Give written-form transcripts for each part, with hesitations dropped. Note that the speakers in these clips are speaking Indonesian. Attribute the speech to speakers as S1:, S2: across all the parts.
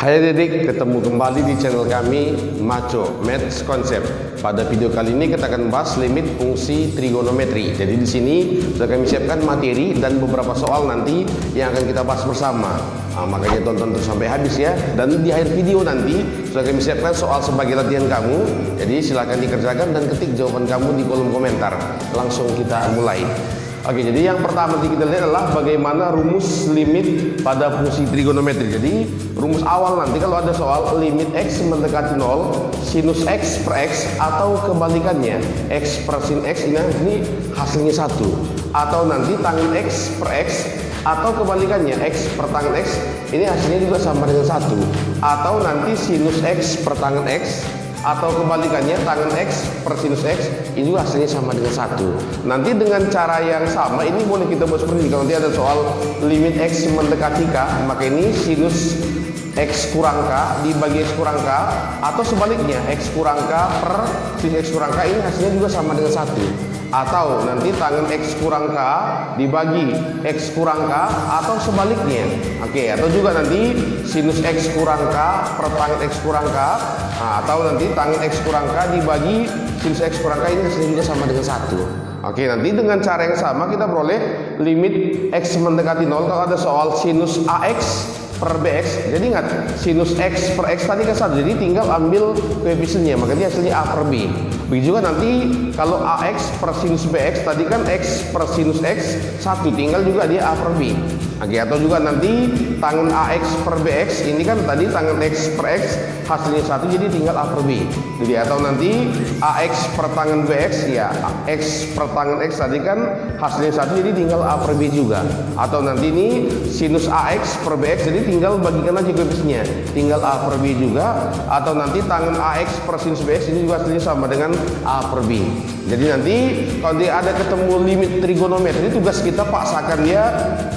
S1: Hai adik, ketemu kembali di channel kami Maco Maths Concept. Pada video kali ini kita akan bahas limit fungsi trigonometri. Jadi di sini sudah kami siapkan materi dan beberapa soal nanti yang akan kita bahas bersama. Makanya tonton terus sampai habis ya. Dan di akhir video nanti sudah kami siapkan soal sebagai latihan kamu. Jadi silakan dikerjakan dan ketik jawaban kamu di kolom komentar. Langsung kita mulai. Oke, jadi yang pertama kita lihat adalah bagaimana rumus limit pada fungsi trigonometri. Jadi rumus awal nanti kalau ada soal limit x mendekati 0, sinus x per x atau kebalikannya x per sin x, ini hasilnya 1. Atau nanti tangen x per x atau kebalikannya x per tangen x, ini hasilnya juga sama dengan 1. Atau nanti sinus x per tangen x atau kebalikannya tangen x per sinus x, ini juga hasilnya sama dengan 1. Nanti dengan cara yang sama ini boleh kita buat seperti ini. Kalau nanti ada soal limit x mendekati k, maka ini sinus x kurang k dibagi x kurang k, atau sebaliknya x kurang k per sinus x kurang k, ini hasilnya juga sama dengan 1. Atau nanti tangen x kurang k dibagi x kurang k atau sebaliknya. Oke, atau juga nanti sinus x kurang k per tangen x kurang k, atau nanti tangen x kurang k dibagi sinus x kurang k, ini hasilnya juga sama dengan 1. Oke, nanti dengan cara yang sama kita peroleh limit x mendekati 0 kalau ada soal sinus ax per bx. Jadi ingat, sinus x per x tadi kan 1, jadi tinggal ambil koefisiennya, makanya hasilnya a per b. Begitu juga nanti kalau ax per sinus bx tadi kan x per sinus x 1, tinggal juga dia a per b. Oke, atau juga nanti tangen ax per bx, ini kan tadi tangen x per x hasilnya 1, jadi tinggal a per b. Jadi atau nanti ax per tangen bx, ya x per tangen x tadi kan hasilnya 1, jadi tinggal a per b juga. Atau nanti ini sinus ax per bx, jadi tinggal bagikan aja koefisiennya, tinggal a per b juga. Atau nanti tangen ax per sinus bx, ini juga hasilnya sama dengan a per b. Jadi nanti kalau dia ada ketemu limit trigonometri, tugas kita paksakan dia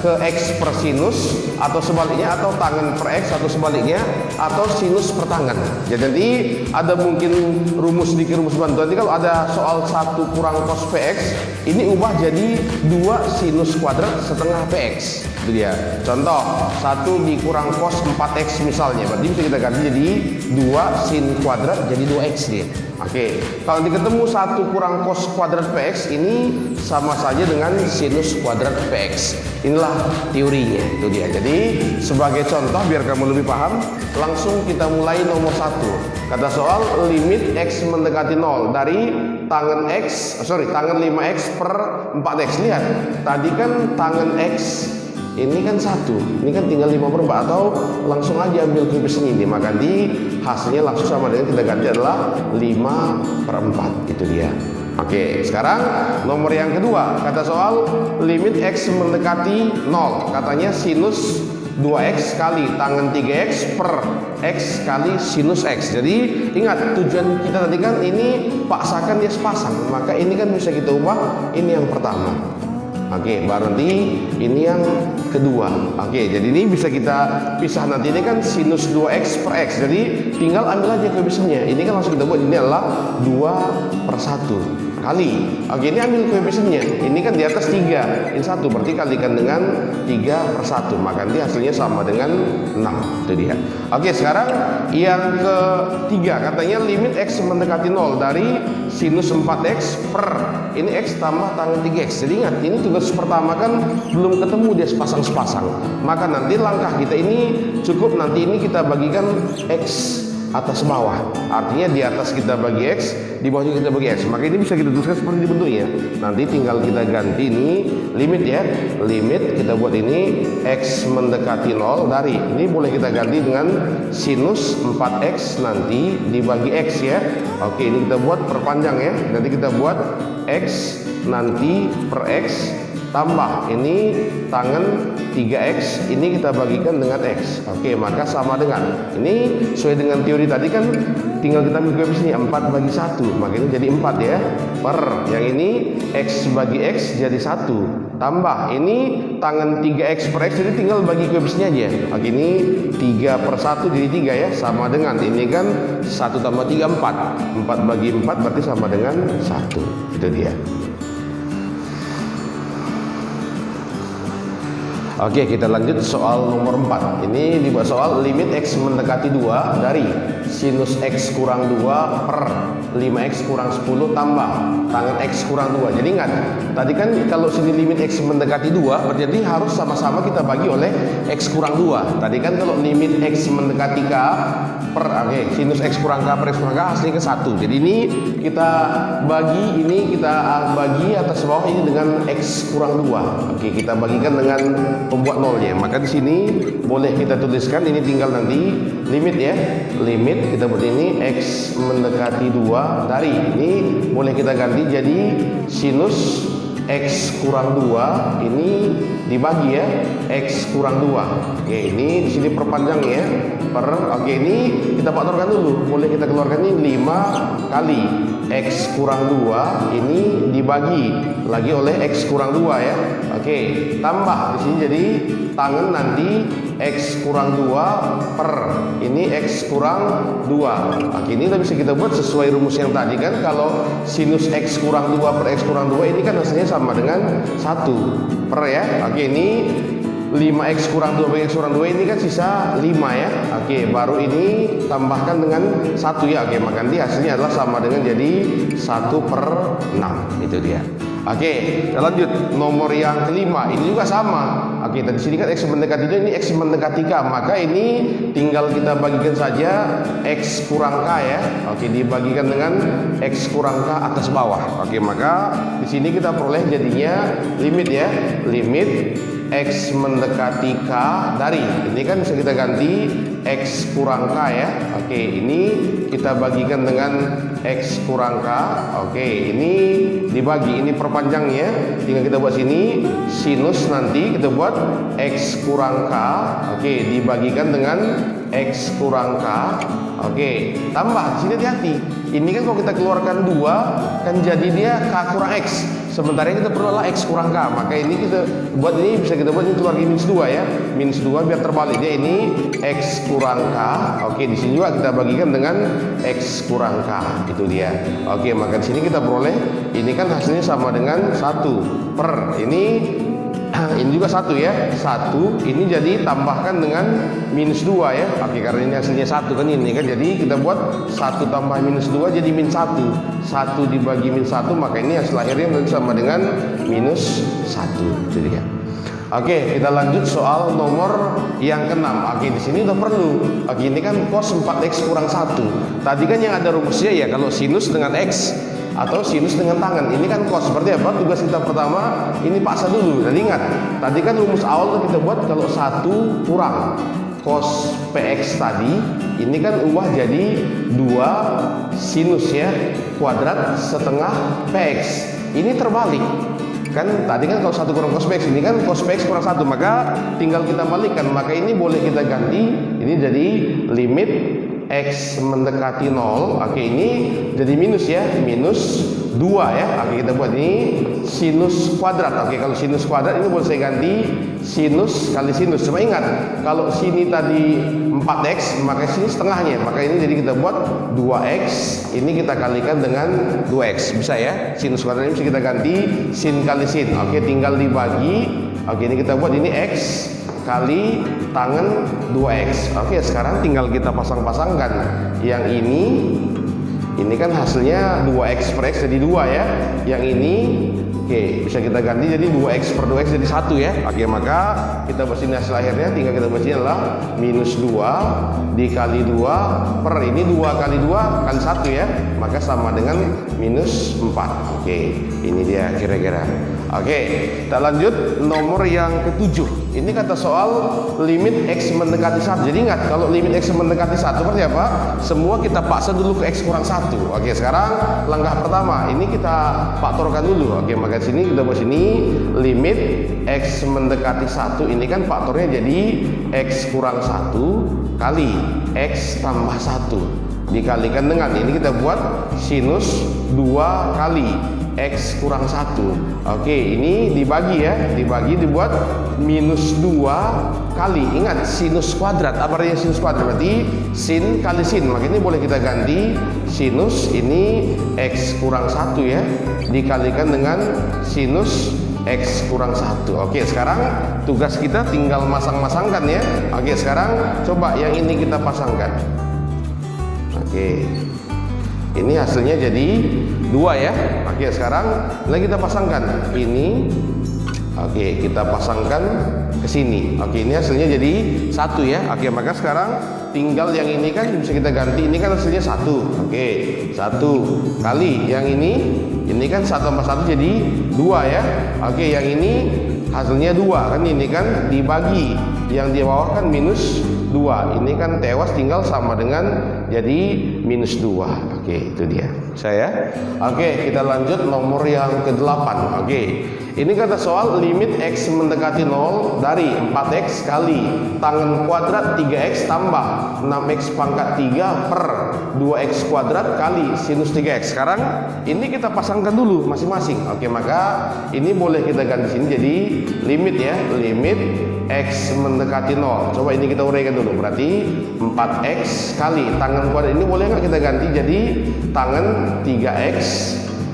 S1: ke x per sinus atau sebaliknya, atau tangen per x atau sebaliknya, atau sinus per tangen. Jadi nanti ada mungkin rumus sedikit rumus bantu. Nanti kalau ada soal 1 kurang cos px, ini ubah jadi 2 sinus kuadrat setengah px. Itu dia. Contoh 1 dikurang cos 4x misalnya, berarti bisa kita ganti jadi 2 sin kuadrat jadi 2x dia. Oke, kalau diketemu 1 kurang cos kuadrat px, ini sama saja dengan sinus kuadrat px. Inilah teorinya, itu dia. Jadi sebagai contoh biar kamu lebih paham, langsung kita mulai nomor 1. Kata soal limit x mendekati 0 dari tangen 5x per 4x. Lihat, tadi kan tangen x ini kan 1, ini kan tinggal 5 per 4, atau langsung aja ambil koefisiennya ini, maka di hasilnya langsung sama dengan kita ganti adalah 5 per 4, itu dia. Oke, sekarang nomor yang kedua, kata soal limit x mendekati 0, katanya sinus 2x kali tangen 3x per x kali sinus x. Jadi ingat, tujuan kita tadi kan ini paksakan dia sepasang, maka ini kan bisa kita ubah ini yang pertama. Oke, baru nanti ini yang kedua. Oke, jadi ini bisa kita pisah nanti. Ini kan sinus 2x per x, jadi tinggal ambil aja koefisiennya. Ini kan langsung kita buat, ini adalah 2 per 1 kali. Oke, ini ambil koefisiennya. Ini kan di atas 3, ini 1, berarti kalikan dengan 3 per 1, maka nanti hasilnya sama dengan 6. Itu dia. Oke, sekarang yang ketiga, katanya limit x mendekati 0 dari sinus 4x per ini x tambah tangen 3x. Jadi ingat, ini tugas pertama kan belum ketemu dia sepasang-sepasang, maka nanti langkah kita ini cukup nanti ini kita bagikan x atas bawah, artinya di atas kita bagi x, di bawah juga kita bagi x, maka ini bisa kita tuliskan seperti ini bentuknya. Nanti tinggal kita ganti ini limit ya, limit kita buat ini x mendekati 0 dari ini boleh kita ganti dengan sinus 4x nanti dibagi x ya. Oke, ini kita buat perpanjang ya, nanti kita buat x nanti per x tambah ini tangen 3x, ini kita bagikan dengan x. Oke, maka sama dengan ini sesuai dengan teori tadi kan tinggal kita ambil koefisiennya 4 bagi 1, maka ini jadi 4 ya, per yang ini x bagi x jadi 1, tambah ini tangen 3x per x, jadi tinggal bagi koefisiennya aja. Oke, ini 3 per 1 jadi 3 ya, sama dengan ini kan 1 tambah 3 4, 4 bagi 4 berarti sama dengan 1. Itu dia. Oke, kita lanjut soal nomor 4. Ini dibuat soal limit X mendekati 2 dari sinus X kurang 2 per 5X kurang 10 tambah tangan X kurang 2. Jadi ingat, tadi kan kalau sini limit X mendekati 2, berarti harus sama-sama kita bagi oleh X kurang 2. Tadi kan kalau limit X mendekati K per, sinus X kurang K per X kurang K hasilnya ke 1. Jadi ini kita bagi atas bawah ini dengan X kurang 2. Oke, kita bagikan dengan pembuat nolnya. Maka di sini boleh kita tuliskan, ini tinggal nanti limit ya. Limit kita buat ini X mendekati 2 dari, ini boleh kita ganti jadi sinus X kurang 2 ini dibagi ya X kurang 2. Oke, ini di sini perpanjang ya per, oke, ini kita faktorkan dulu. Boleh kita keluarkan ini 5 kali X kurang 2 ini dibagi lagi oleh X kurang 2 ya. Oke, tambah di sini jadi tangan nanti X kurang 2 per ini X kurang 2. Oke, ini bisa kita buat sesuai rumus yang tadi kan. Kalau sinus X kurang 2 per X kurang 2 ini kan hasilnya sama dengan 1 per ya. Oke, ini 5X kurang 2 per X kurang 2 ini kan sisa 5 ya. Oke, baru ini tambahkan dengan 1 ya. Oke, maka nanti hasilnya adalah sama dengan jadi 1 per 6. Itu dia. Oke, kita lanjut nomor yang kelima. Ini juga sama. Oke, tadi sini kan X mendekati 2, ini X mendekati K. Maka ini tinggal kita bagikan saja X kurang K ya. Oke, dibagikan dengan X kurang K atas bawah. Oke, maka di sini kita peroleh jadinya limit ya. Limit X mendekati K dari, ini kan bisa kita ganti X kurang K ya. Oke, ini kita bagikan dengan X kurang K. Oke, ini dibagi, ini perpanjangnya tinggal kita buat sini sinus, nanti kita buat X kurang K. Oke, dibagikan dengan X kurang K. Oke, tambah di sini hati-hati. Ini kan kalau kita keluarkan 2 kan jadi dia K kurang X. Sementara kita perlu adalah X kurang K. Maka ini kita buat, ini bisa kita buat ini keluar minus 2 ya. Minus 2 biar terbalik dia, ini X kurang K. Oke, di sini juga kita bagikan dengan X kurang K. Itu dia. Oke, maka di sini kita peroleh ini kan hasilnya sama dengan 1 per ini juga 1 ya. 1 ini jadi tambahkan dengan minus 2 ya. Oke, karena ini hasilnya 1 kan, ini kan, jadi kita buat 1 tambah minus 2 jadi min 1. 1 dibagi min 1, maka ini hasil akhirnya nanti sama dengan minus 1. Itu dia. Oke, kita lanjut soal nomor yang ke-6. Oke, di sini udah perlu. Oke, ini kan cos 4x kurang 1. Tadi kan yang ada rumusnya ya, kalau sinus dengan x atau sinus dengan tangan. Ini kan cos, seperti apa? Tugas kita pertama ini paksa dulu. Dan ingat, tadi kan rumus awal kita buat kalau 1 kurang cos px tadi, ini kan ubah jadi 2 sinus ya kuadrat setengah px. Ini terbalik. Kan tadi kan kalau 1 kurang cos px, ini kan cos px kurang 1, maka tinggal kita balikkan. Maka ini boleh kita ganti, ini jadi limit X mendekati 0. Oke, ini jadi minus ya, minus 2 ya. Oke, kita buat ini sinus kuadrat. Oke, kalau sinus kuadrat ini boleh saya ganti sinus kali sinus. Cuma ingat, kalau sini tadi 4x, maka sini setengahnya. Maka ini jadi kita buat 2x, ini kita kalikan dengan 2x. Bisa ya, sinus kuadrat ini bisa kita ganti sin kali sin. Oke, tinggal dibagi. Oke, ini kita buat ini x kali tangan 2x. Oke, sekarang tinggal kita pasang-pasangkan. Yang ini kan hasilnya 2x per x jadi 2 ya. Yang ini oke, bisa kita ganti jadi 2x per 2x jadi 1 ya. Oke, maka kita buat sini hasil akhirnya, tinggal kita buat sini adalah minus 2 dikali 2 per ini 2 kali 2 kali 1 ya. Maka sama dengan minus 4. Oke, ini dia kira-kira. Oke, kita lanjut nomor yang ke-7. Ini kata soal limit X mendekati 1. Jadi ingat, kalau limit X mendekati 1 berarti apa? Semua kita paksa dulu ke X kurang 1. Oke, sekarang langkah pertama, ini kita faktorkan dulu. Oke, maka sini kita buat sini limit X mendekati 1. Ini kan faktornya jadi X kurang 1 kali X tambah 1 dikalikan dengan, ini kita buat sinus 2 kali X kurang 1. Oke, ini dibagi ya, dibuat minus 2 kali, ingat sinus kuadrat. Apa artinya sinus kuadrat? Berarti sin kali sin. Maka ini boleh kita ganti sinus ini X kurang 1 ya, dikalikan dengan sinus X kurang 1. Oke, sekarang tugas kita tinggal masang-masangkan ya. Oke, sekarang coba yang ini kita pasangkan. Oke, ini hasilnya jadi 2 ya. Oke, sekarang lagi kita pasangkan ini. Oke, kita pasangkan ke sini. Oke, ini hasilnya jadi 1 ya. Oke, maka sekarang tinggal yang ini kan bisa kita ganti. Ini kan hasilnya 1. Oke, 1 kali yang ini kan 1 tambah 1 jadi 2 ya. Oke, yang ini hasilnya 2 kan, ini kan dibagi yang di bawah kan minus 2. Ini kan tewas tinggal sama dengan jadi minus 2. Oke, itu dia saya. Oke, kita lanjut nomor yang ke-8. Oke, ini kata soal limit X mendekati 0 dari 4X kali tangen kuadrat 3X tambah 6X pangkat 3 per 2X kuadrat kali sinus 3X. Sekarang ini kita pasangkan dulu masing-masing. Oke, maka ini boleh kita ganti sini jadi limit ya, limit X mendekati 0. Coba ini kita uraikan dulu. Berarti 4X kali tangen kuadrat ini boleh nggak kita ganti jadi tangen 3X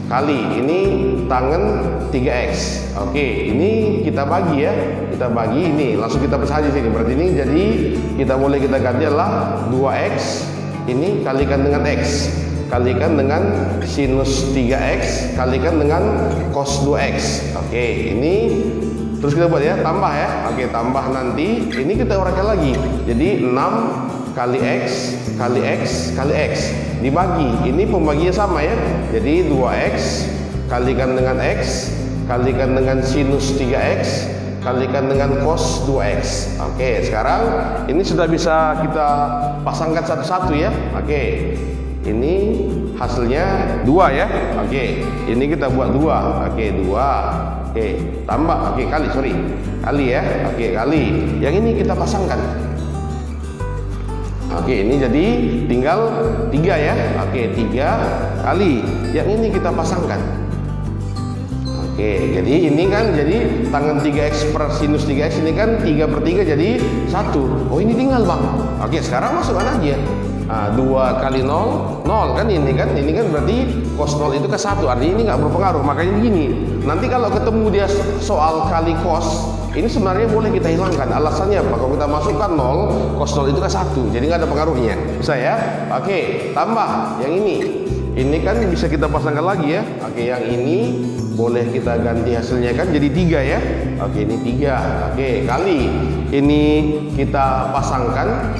S1: kali ini tangen 3X. Oke, ini kita bagi ya. Kita bagi ini, langsung kita pisah di sini. Berarti ini jadi kita boleh kita ganti adalah 2X ini kalikan dengan X, kalikan dengan sinus 3X, kalikan dengan cos 2X. Oke, ini terus kita buat ya, tambah ya. Oke, tambah nanti ini kita uraikan lagi. Jadi 6 kali X kali X kali X dibagi, ini pembaginya sama ya. Jadi 2X kalikan dengan X kalikan dengan sinus 3X kalikan dengan cos 2X. Oke, sekarang ini sudah bisa kita pasangkan satu-satu ya. Oke, ini hasilnya 2 ya. Oke, ini kita buat 2. Oke, 2. Oke, tambah. Oke, kali ya. Oke, kali yang ini kita pasangkan. Oke, ini jadi tinggal 3 ya. Oke, 3 kali yang ini kita pasangkan. Oke, jadi ini kan jadi tangen 3X per sinus 3X ini kan 3 per 3 jadi 1. Oh, ini tinggal bang. Oke, sekarang masukkan aja. 2 kali 0 kan ini kan berarti cos 0 itu ke 1, artinya ini nggak berpengaruh. Makanya begini, nanti kalau ketemu dia soal kali cos, ini sebenarnya boleh kita hilangkan. Alasannya apa? Kalau kita masukkan 0, cos 0 itu ke 1, jadi nggak ada pengaruhnya. Bisa ya? Oke, tambah yang ini kan bisa kita pasangkan lagi ya. Oke, yang ini boleh kita ganti hasilnya kan jadi 3 ya. Oke, ini 3. Oke, kali ini kita pasangkan.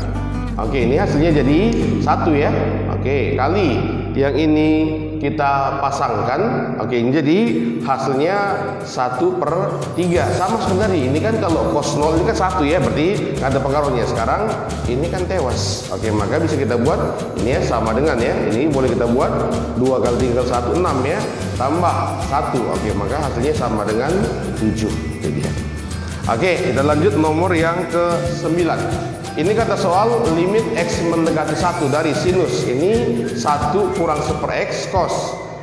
S1: Oke, ini hasilnya jadi 1 ya. Oke, kali yang ini kita pasangkan. Oke, ini jadi hasilnya 1 per 3. Sama sebenarnya, ini kan kalau cos 0 ini kan 1 ya, berarti nggak ada pengaruhnya. Sekarang ini kan tewas. Oke, maka bisa kita buat ini ya, sama dengan ya. Ini boleh kita buat 2 kali 3 kali 1, 6 ya. Tambah 1. Oke, maka hasilnya sama dengan 7. Jadi ya. Oke, kita lanjut nomor yang ke-9. Ini kata soal limit X mendekati 1 dari sinus. Ini 1 kurang 1 per X cos.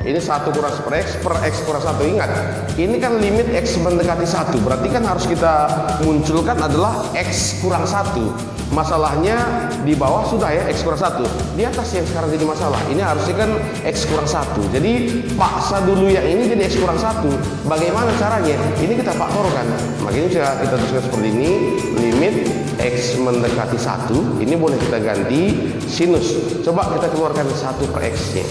S1: Ini 1 kurang 1 per X kurang 1. Ingat, ini kan limit X mendekati 1. Berarti kan harus kita munculkan adalah X kurang 1. Masalahnya di bawah sudah ya, X kurang 1. Di atas yang sekarang jadi masalah. Ini harusnya kan X kurang 1. Jadi paksa dulu yang ini jadi X kurang 1. Bagaimana caranya? Ini kita faktorkan. Makanya bisa kita tuliskan seperti ini. Limit X mendekati 1. Ini boleh kita ganti sinus. Coba kita keluarkan 1 per X nya.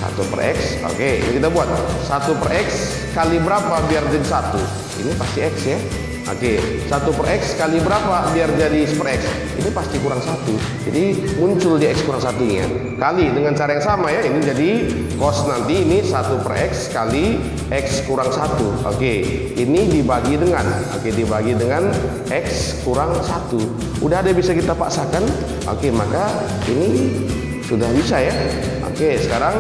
S1: 1 per X. Oke, ini kita buat 1 per X kali berapa biar jadi 1? Ini pasti X ya. Oke, 1 per X kali berapa biar jadi 1 per X? Ini pasti kurang 1. Jadi muncul di X kurang 1 nya. Kali dengan cara yang sama ya. Ini jadi cos nanti ini 1 per X kali X kurang 1. Oke, ini dibagi dengan dibagi dengan X kurang 1. Udah ada bisa kita paksakan. Oke, maka ini sudah bisa ya. Oke, sekarang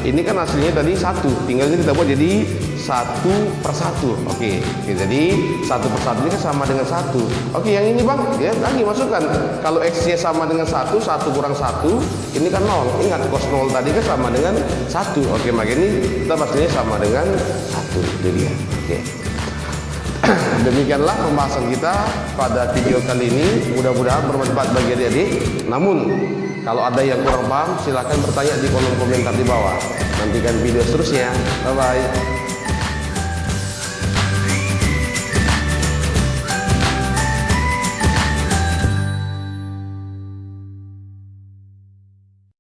S1: ini kan hasilnya tadi 1. Tinggal ini kita buat jadi 1 per 1. Oke, jadi 1 per 1 ini kan sama dengan 1. Oke, yang ini bang, ya lagi masukkan. Kalau X nya sama dengan 1, 1 kurang 1, ini kan 0. Ingat, cos 0 tadi kan sama dengan 1. Oke, maka ini kita pastinya sama dengan 1. Itu dia. Oke. Demikianlah pembahasan kita pada video kali ini. Mudah-mudahan bermanfaat bagi adik-adik. Namun, kalau ada yang kurang paham, silakan bertanya di kolom komentar di bawah. Nantikan video seterusnya. Bye-bye.